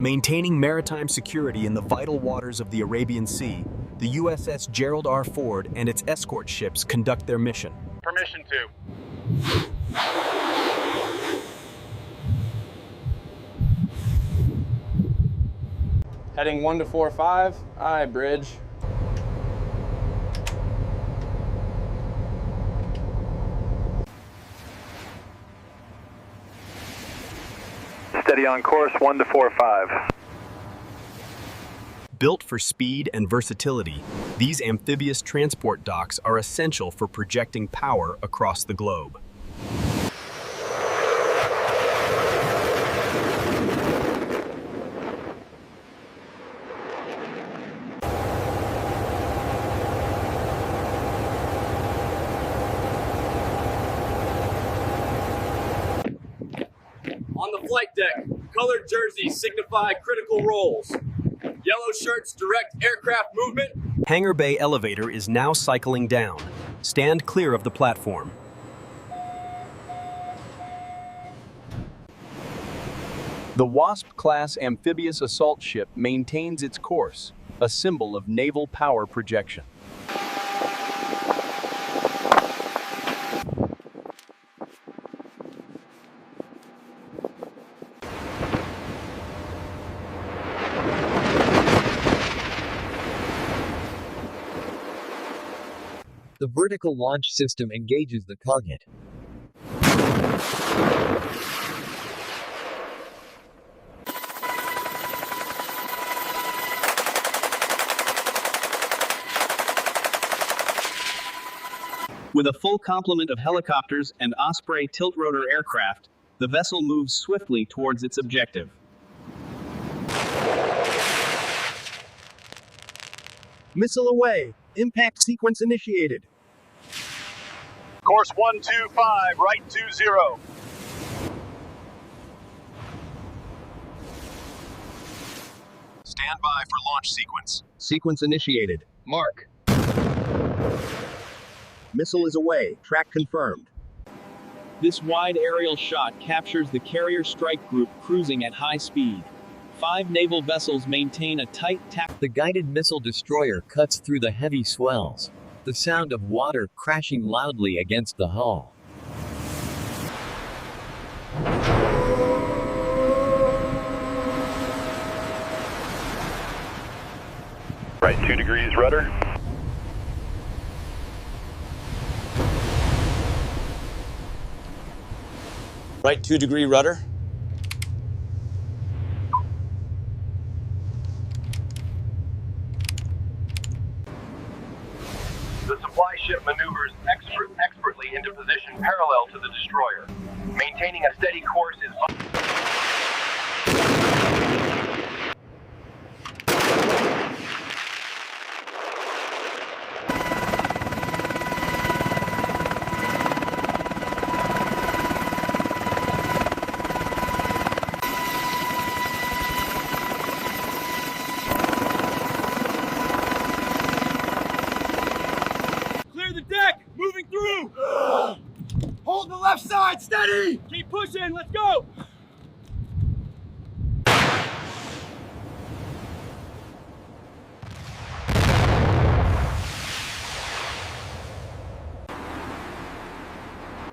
Maintaining maritime security in the vital waters of the Arabian Sea, the USS Gerald R. Ford and its escort ships conduct their mission. Permission to. Heading 1-4-5, aye, bridge. Steady on course 1-4-5. Built for speed and versatility, these amphibious transport docks are essential for projecting power across the globe. On the flight deck, colored jerseys signify critical roles. Yellow shirts direct aircraft movement. Hangar Bay elevator is now cycling down. Stand clear of the platform. The Wasp-class amphibious assault ship maintains its course, a symbol of naval power projection. The vertical launch system engages the target. With a full complement of helicopters and Osprey tilt-rotor aircraft, the vessel moves swiftly towards its objective. Missile away. Impact sequence initiated. Course 125, right 20. Stand by for launch sequence. Sequence initiated. Mark. Missile is away. Track confirmed. This wide aerial shot captures the carrier strike group cruising at high speed. 5 naval vessels maintain a tight tack. The guided missile destroyer cuts through the heavy swells. The sound of water crashing loudly against the hull. Right 2 degrees rudder. Right 2-degree rudder. The supply ship maneuvers expertly into position parallel to the destroyer. Maintaining a steady course is Moving through! Hold the left side, steady! Keep pushing, let's go!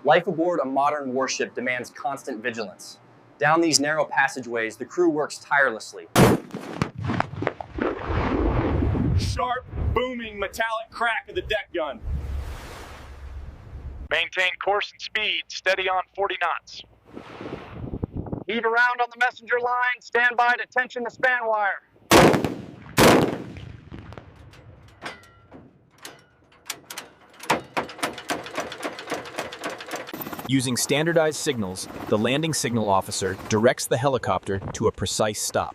Life aboard a modern warship demands constant vigilance. Down these narrow passageways, the crew works tirelessly. Sharp, booming, metallic crack of the deck gun. maintain course and speed, steady on 40 knots. Heave around on the messenger line, stand by to tension the span wire. Using standardized signals, the landing signal officer directs the helicopter to a precise stop.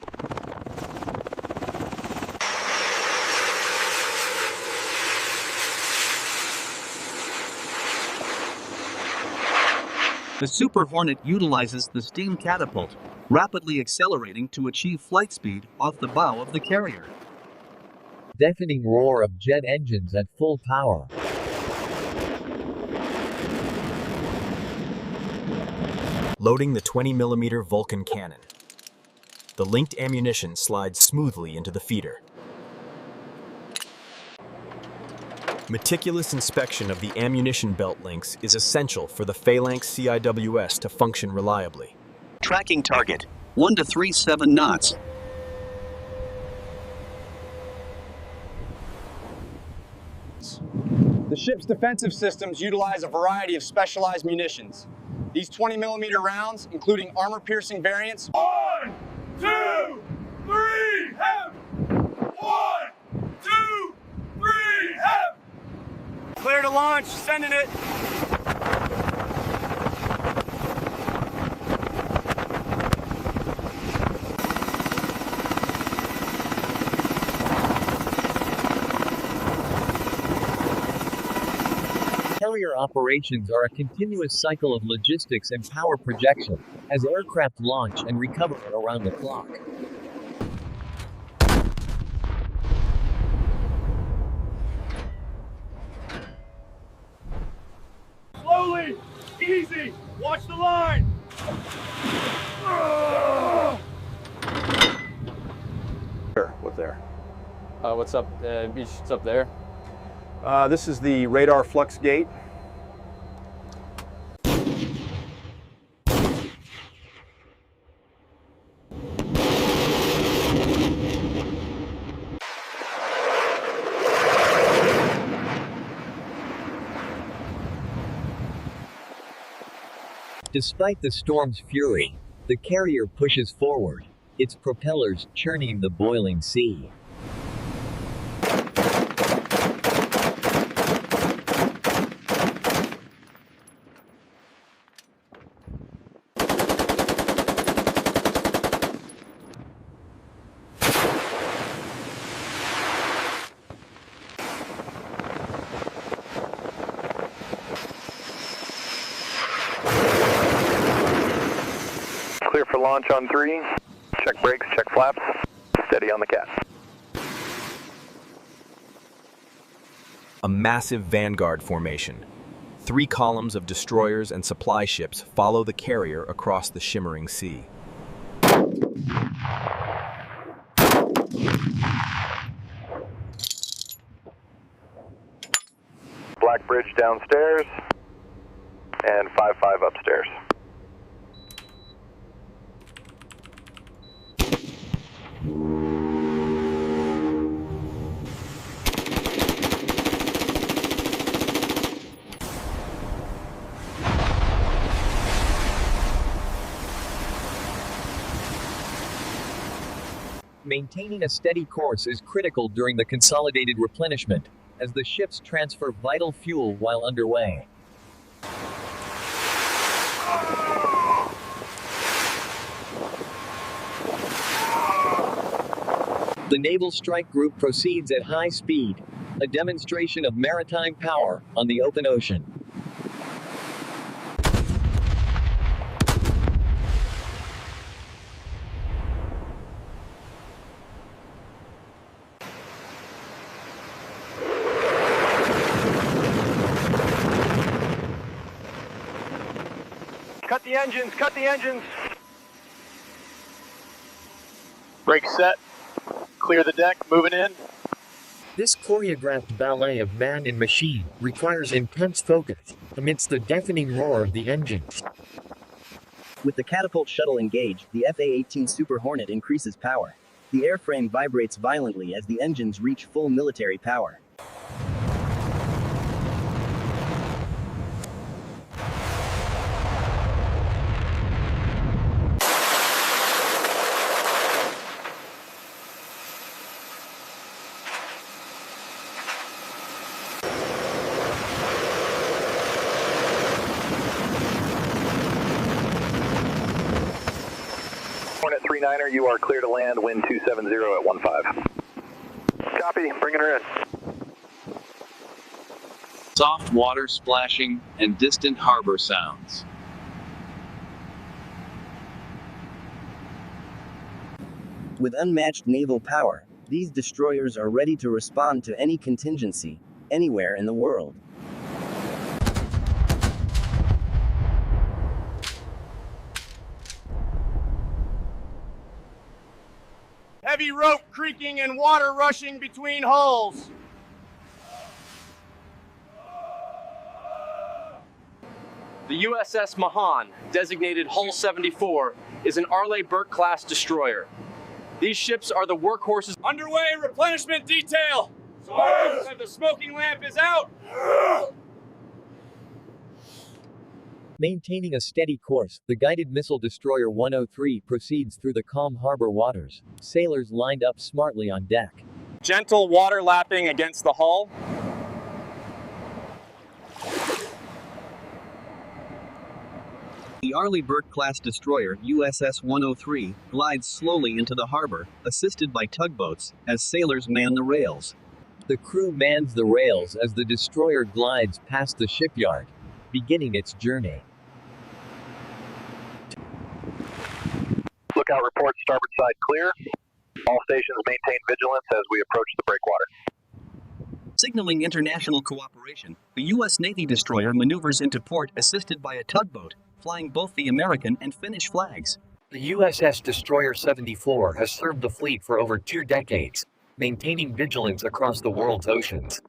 The Super Hornet utilizes the steam catapult, rapidly accelerating to achieve flight speed off the bow of the carrier. Deafening roar of jet engines at full power. Loading the 20mm Vulcan cannon. the linked ammunition slides smoothly into the feeder. Meticulous inspection of the ammunition belt links is essential for the Phalanx CIWS to function reliably. Tracking target, 1 to 37 knots. The ship's defensive systems utilize a variety of specialized munitions. These 20mm rounds, including armor-piercing variants. 1, 2, 3, have! 1, 2, 3, have! Clear to launch, sending it. Carrier operations are a continuous cycle of logistics and power projection, as aircraft launch and recover around the clock. Slowly, easy, watch the line. What's there? What's up? It's up there. This is the radar flux gate. Despite the storm's fury, the carrier pushes forward, its propellers churning the boiling sea. Clear for launch on 3. Check brakes, check flaps. Steady on the cat. A massive vanguard formation. 3 columns of destroyers and supply ships follow the carrier across the shimmering sea. Black bridge downstairs. And 5-5 upstairs. Maintaining a steady course is critical during the consolidated replenishment, as the ships transfer vital fuel while underway. The Naval Strike Group proceeds at high speed, a demonstration of maritime power on the open ocean. Cut the engines, cut the engines. Brakes set. Clear the deck, moving in. This choreographed ballet of man and machine requires intense focus amidst the deafening roar of the engines. With the catapult shuttle engaged, the FA-18 Super Hornet increases power. The airframe vibrates violently as the engines reach full military power. Hornet 39er, you are clear to land, wind 270 at 15. Copy, bringing her in. Soft water splashing and distant harbor sounds. With unmatched naval power, these destroyers are ready to respond to any contingency, anywhere in the world. Heavy rope creaking and water rushing between hulls. The USS Mahan, designated Hull 74, is an Arleigh-Burke-class destroyer. These ships are the workhorses. Underway, replenishment detail. The smoking lamp is out. Maintaining a steady course, the guided missile destroyer 103 proceeds through the calm harbor waters. Sailors lined up smartly on deck. Gentle water lapping against the hull. The Arleigh-Burke-class destroyer USS 103 glides slowly into the harbor, assisted by tugboats, as sailors man the rails. The crew mans the rails as the destroyer glides past the shipyard, beginning its journey. Lookout report, starboard side clear. All stations maintain vigilance as we approach the breakwater. Signaling international cooperation, the U.S. Navy destroyer maneuvers into port assisted by a tugboat, flying both the American and Finnish flags. The USS Destroyer 74 has served the fleet for over 2 decades, maintaining vigilance across the world's oceans.